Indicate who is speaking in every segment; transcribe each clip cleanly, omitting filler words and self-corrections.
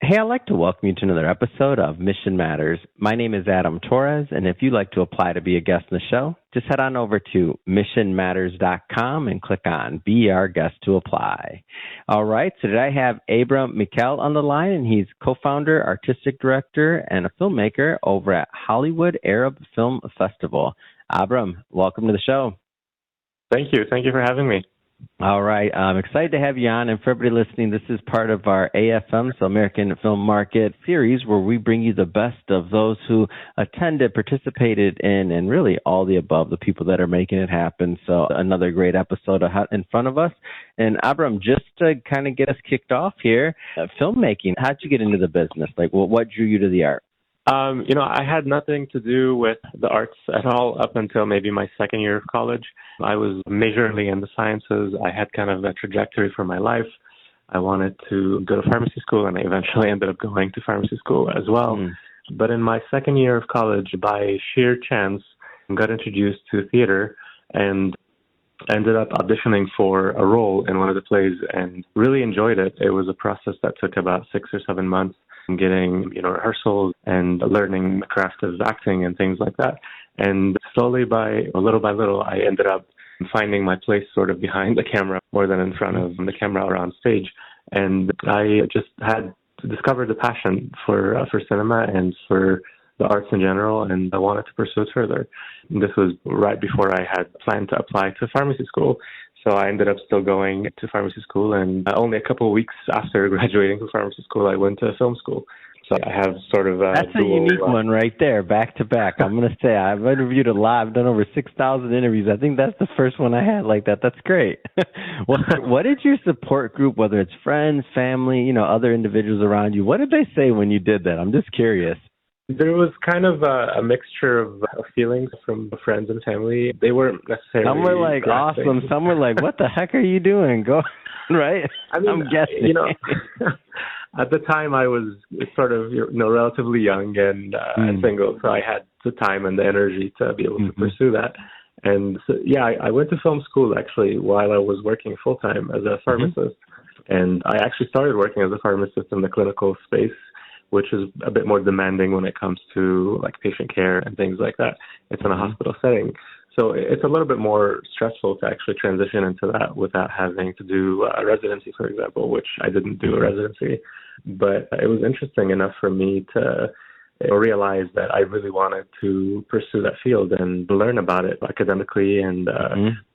Speaker 1: Hey, I'd like to welcome you to another episode of Mission Matters. My name is Adam Torres, and if you'd like to apply to be a guest in the show, just head on over to missionmatters.com and click on Be Our Guest to apply. All right, so today I have Abraam Mikhael on the line, and he's co-founder, artistic director, and a filmmaker over at Hollywood Arab Film Festival. Abraam, welcome to the show.
Speaker 2: Thank you. Thank you for having me.
Speaker 1: All right. I'm excited to have you on. And for everybody listening, this is part of our AFM, so American Film Market series, where we bring you the best of those who attended, participated in, and really all the above, the people that are making it happen. So another great episode in front of us. And Abraam, just to kind of get us kicked off here, filmmaking, how'd you get into the business? Like, what drew you to the art?
Speaker 2: I had nothing to do with the arts at all up until maybe my second year of college. I was majorly in the sciences. I had kind of a trajectory for my life. I wanted to go to pharmacy school, and I eventually ended up going to pharmacy school as well. But in my second year of college, by sheer chance, I got introduced to theater and ended up auditioning for a role in one of the plays and really enjoyed it. It was a process that took about 6 or 7 months, getting, rehearsals and learning the craft of acting and things like that. And slowly little by little, I ended up finding my place sort of behind the camera more than in front of the camera or on stage. And I just had discovered the passion for cinema and for the arts in general, and I wanted to pursue it further. This was right before I had planned to apply to pharmacy school. So I ended up still going to pharmacy school, and only a couple of weeks after graduating from pharmacy school, I went to film school. So I have sort of
Speaker 1: That's a unique one right there, back to back. I'm going to say I've interviewed a lot. I've done over 6,000 interviews. I think that's the first one I had like that. That's great. What did your support group, whether it's friends, family, other individuals around you, what did they say when you did that? I'm just curious.
Speaker 2: There was kind of a mixture of feelings from friends and family. They weren't necessarily...
Speaker 1: Some were like, grasping. Awesome. Some were like, what the heck are you doing? Go, right?
Speaker 2: I mean, I'm guessing. At the time I was sort of, relatively young and single, so I had the time and the energy to be able to pursue that. And so, I went to film school actually while I was working full-time as a pharmacist. And I actually started working as a pharmacist in the clinical space, which is a bit more demanding when it comes to like patient care and things like that. It's in a hospital setting. So it's a little bit more stressful to actually transition into that without having to do a residency, for example, which I didn't do a residency. But it was interesting enough for me to realize that I really wanted to pursue that field and learn about it academically, and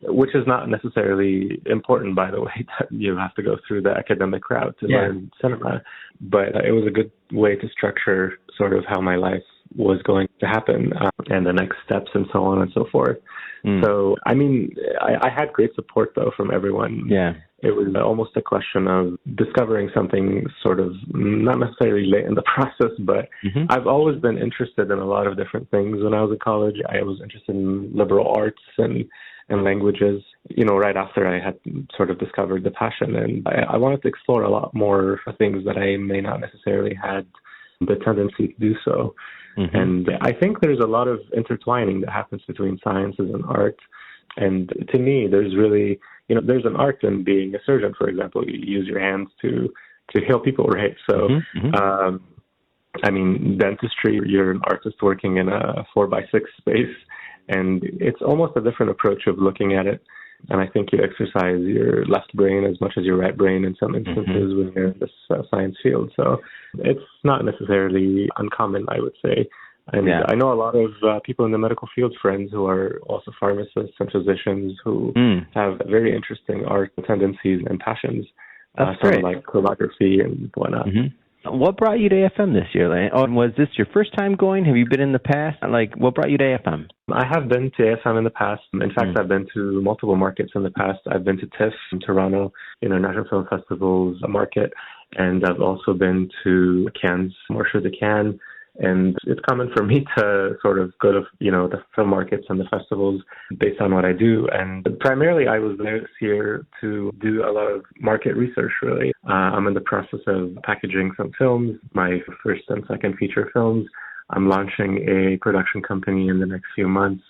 Speaker 2: which is not necessarily important, by the way, that you have to go through the academic route to learn cinema. But it was a good way to structure sort of how my life was going to happen and the next steps and so on and so forth. So, I mean, I had great support, though, from everyone.
Speaker 1: Yeah.
Speaker 2: It was almost a question of discovering something sort of not necessarily late in the process, but I've always been interested in a lot of different things. When I was in college, I was interested in liberal arts and languages, right after I had sort of discovered the passion. And I wanted to explore a lot more things that I may not necessarily had the tendency to do so. And I think there's a lot of intertwining that happens between sciences and art. And to me, there's really, there's an art in being a surgeon, for example. You use your hands to heal people, right? So, I mean, dentistry, you're an artist working in a 4x6 space, and it's almost a different approach of looking at it. And I think you exercise your left brain as much as your right brain in some instances when you're in this science field. So it's not necessarily uncommon, I would say. And I know a lot of people in the medical field, friends who are also pharmacists and physicians who have very interesting art tendencies and passions, from like choreography and whatnot.
Speaker 1: What brought you to AFM this year? Was this your first time going? Have you been in the past? What brought you to AFM?
Speaker 2: I have been to AFM in the past. In fact, I've been to multiple markets in the past. I've been to TIFF in Toronto, International Film Festival's market, and I've also been to Cannes, Marché de Cannes. And it's common for me to sort of go to, the film markets and the festivals based on what I do. And primarily I was there this year to do a lot of market research, really. I'm in the process of packaging some films, my first and second feature films. I'm launching a production company in the next few months.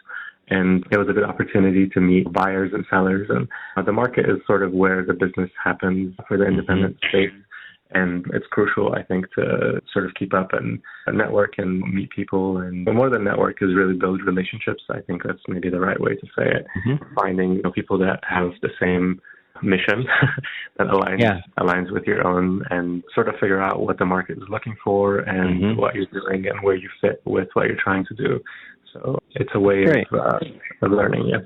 Speaker 2: And it was a good opportunity to meet buyers and sellers. And the market is sort of where the business happens for the independent space. And it's crucial, I think, to sort of keep up and network and meet people. And more than network is really build relationships. I think that's maybe the right way to say it. Finding people that have the same mission that aligns with your own, and sort of figure out what the market is looking for and what you're doing and where you fit with what you're trying to do. So it's a way of learning, yes.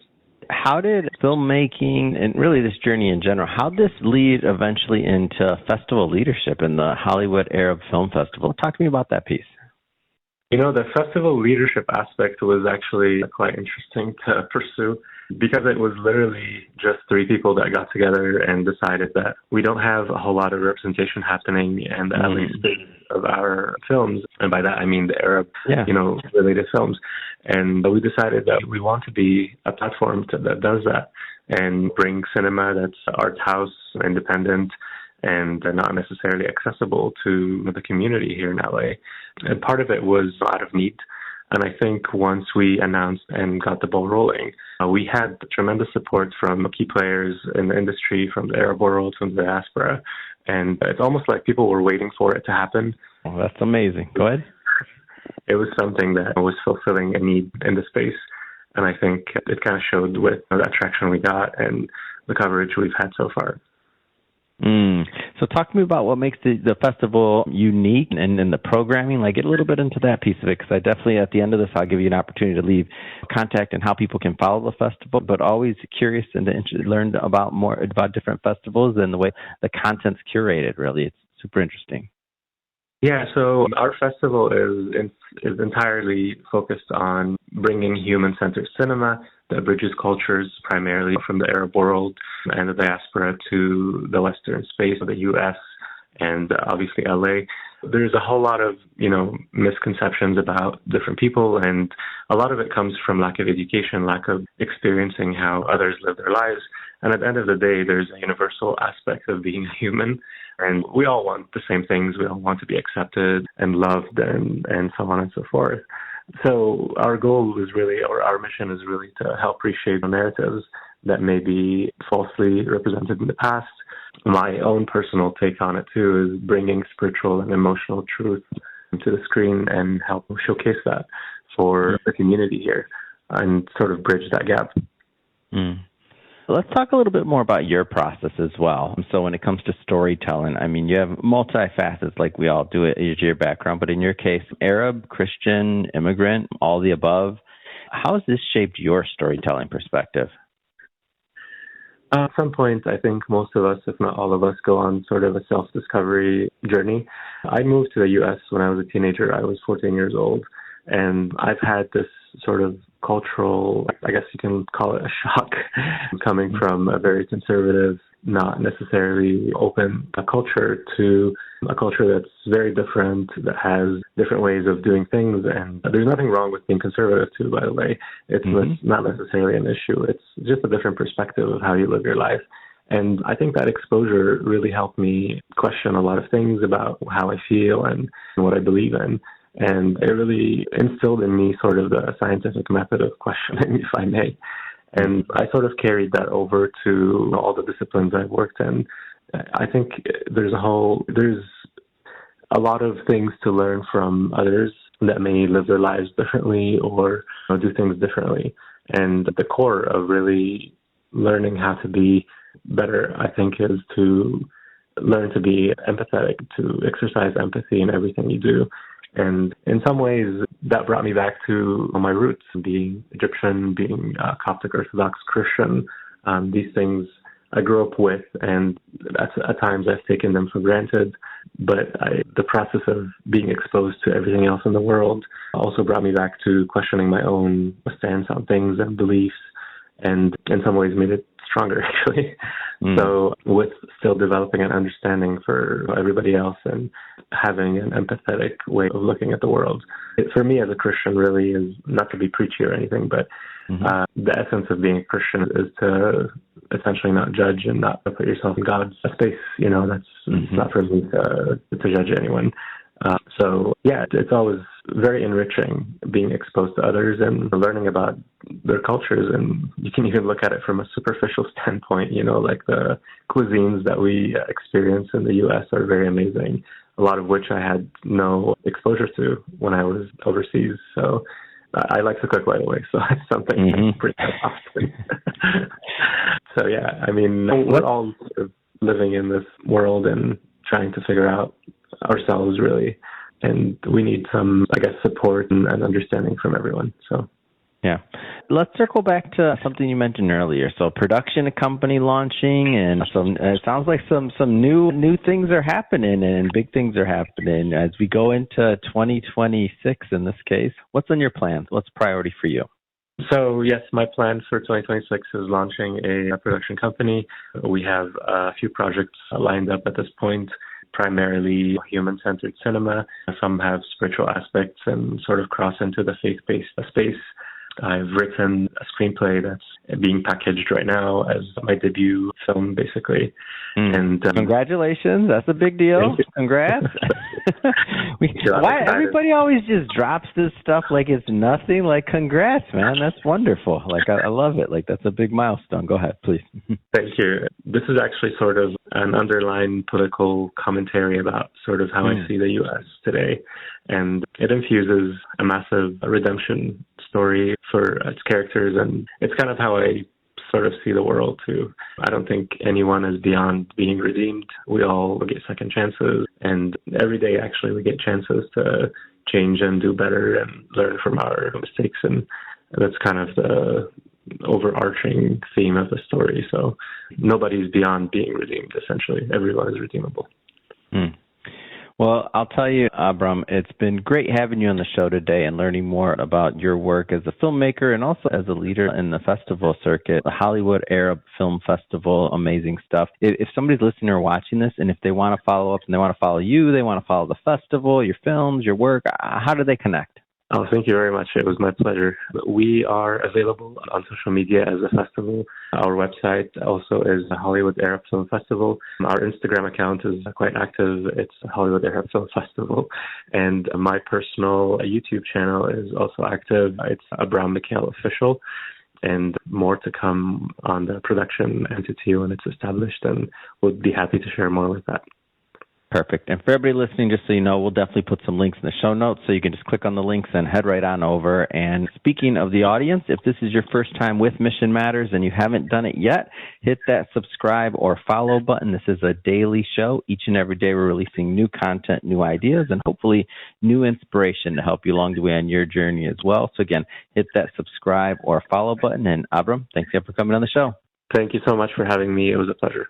Speaker 1: How did filmmaking and really this journey in general, how did this lead eventually into festival leadership in the Hollywood Arab Film Festival? Talk to me about that piece.
Speaker 2: The festival leadership aspect was actually quite interesting to pursue, because it was literally just 3 people that got together and decided that we don't have a whole lot of representation happening in the LA space of our films. And by that, I mean the Arab, related films. And we decided that we want to be a platform that does that and bring cinema that's art house, independent, and not necessarily accessible to the community here in LA. And part of it was out of need. And I think once we announced and got the ball rolling, we had tremendous support from key players in the industry, from the Arab world, from the diaspora. And it's almost like people were waiting for it to happen.
Speaker 1: Oh, that's amazing. Go ahead.
Speaker 2: It was something that was fulfilling a need in the space. And I think it kind of showed with that traction we got and the coverage we've had so far.
Speaker 1: So talk to me about what makes the festival unique and the programming. Get a little bit into that piece of it, because I definitely, at the end of this, I'll give you an opportunity to leave contact and how people can follow the festival, but always curious and to learn more about different festivals and the way the content's curated, really. It's super interesting.
Speaker 2: Yeah, so our festival is entirely focused on bringing human-centered cinema that bridges cultures primarily from the Arab world and the diaspora to the Western space of the U.S. and obviously LA. There's a whole lot of, misconceptions about different people, and a lot of it comes from lack of education, lack of experiencing how others live their lives. And at the end of the day, there's a universal aspect of being human, and we all want the same things. We all want to be accepted and loved and so on and so forth. So our goal is really, or our mission is really, to help reshape the narratives that may be falsely represented in the past. My own personal take on it, too, is bringing spiritual and emotional truth to the screen and help showcase that for the community here and sort of bridge that gap.
Speaker 1: Let's talk a little bit more about your process as well. So when it comes to storytelling, you have multifacets like we all do. It is your background, but in your case, Arab, Christian, immigrant, all the above. How has this shaped your storytelling perspective?
Speaker 2: At some point, I think most of us, if not all of us, go on sort of a self-discovery journey. I moved to the U.S. when I was a teenager. I was 14 years old, and I've had this sort of cultural, I guess you can call it a shock, coming from a very conservative, not necessarily open culture to a culture that's very different, that has different ways of doing things. And there's nothing wrong with being conservative too, by the way. It's not necessarily an issue. It's just a different perspective of how you live your life. And I think that exposure really helped me question a lot of things about how I feel and what I believe in. And it really instilled in me sort of the scientific method of questioning, if I may. And I sort of carried that over to all the disciplines I've worked in. I think there's a lot of things to learn from others that may live their lives differently or do things differently. And the core of really learning how to be better, I think, is to learn to be empathetic, to exercise empathy in everything you do. And in some ways, that brought me back to my roots, being Egyptian, being Coptic Orthodox Christian. These things I grew up with, and at times I've taken them for granted. But the process of being exposed to everything else in the world also brought me back to questioning my own stance on things and beliefs, and in some ways made it stronger, actually. So with still developing an understanding for everybody else and having an empathetic way of looking at the world. For me as a Christian really is not to be preachy or anything, but the essence of being a Christian is to essentially not judge and not put yourself in God's space. That's it's not for me to judge anyone. So yeah, it's always very enriching being exposed to others and learning about their cultures. And you can even look at it from a superficial standpoint, like the cuisines that we experience in the U.S. are very amazing, a lot of which I had no exposure to when I was overseas. So I like to cook, by the way, so it's something I pretty often. So, yeah, I mean, we're all sort of living in this world and trying to figure out ourselves, really. And we need some, I guess, support and understanding from everyone. So,
Speaker 1: yeah. Let's circle back to something you mentioned earlier. So, production company launching, and it sounds like some new things are happening and big things are happening as we go into 2026. In this case, what's on your plans? What's priority for you?
Speaker 2: So, yes, my plan for 2026 is launching a production company. We have a few projects lined up at this point, primarily human-centered cinema. Some have spiritual aspects and sort of cross into the faith-based space. I've written a screenplay that's being packaged right now as my debut film, basically. And
Speaker 1: congratulations. That's a big deal. Congrats. Why everybody always just drops this stuff like it's nothing? Like, congrats, man. That's wonderful. Like, I love it. Like, that's a big milestone. Go ahead, please.
Speaker 2: Thank you. This is actually sort of an underlying political commentary about sort of how I see the U.S. today. And it infuses a massive redemption story for its characters. And it's kind of how I sort of see the world, too. I don't think anyone is beyond being redeemed. We all get second chances. And every day, actually, we get chances to change and do better and learn from our mistakes. And that's kind of the overarching theme of the story. So nobody's beyond being redeemed, essentially. Everyone is redeemable.
Speaker 1: Well, I'll tell you, Abraam, it's been great having you on the show today and learning more about your work as a filmmaker and also as a leader in the festival circuit, the Hollywood Arab Film Festival. Amazing stuff. If somebody's listening or watching this, and if they want to follow up and they want to follow you, they want to follow the festival, your films, your work, how do they connect?
Speaker 2: Oh, thank you very much. It was my pleasure. We are available on social media as a festival. Our website also is the Hollywood Arab Film Festival. Our Instagram account is quite active. It's Hollywood Arab Film Festival. And my personal YouTube channel is also active. It's Abraam Mikhael Official. And more to come on the production entity when it's established. And we'll be happy to share more with that.
Speaker 1: Perfect. And for everybody listening, just so you know, we'll definitely put some links in the show notes so you can just click on the links and head right on over. And speaking of the audience, if this is your first time with Mission Matters and you haven't done it yet, hit that subscribe or follow button. This is a daily show. Each and every day we're releasing new content, new ideas, and hopefully new inspiration to help you along the way on your journey as well. So again, hit that subscribe or follow button. And Abraam, thanks again for coming on the show.
Speaker 2: Thank you so much for having me. It was a pleasure.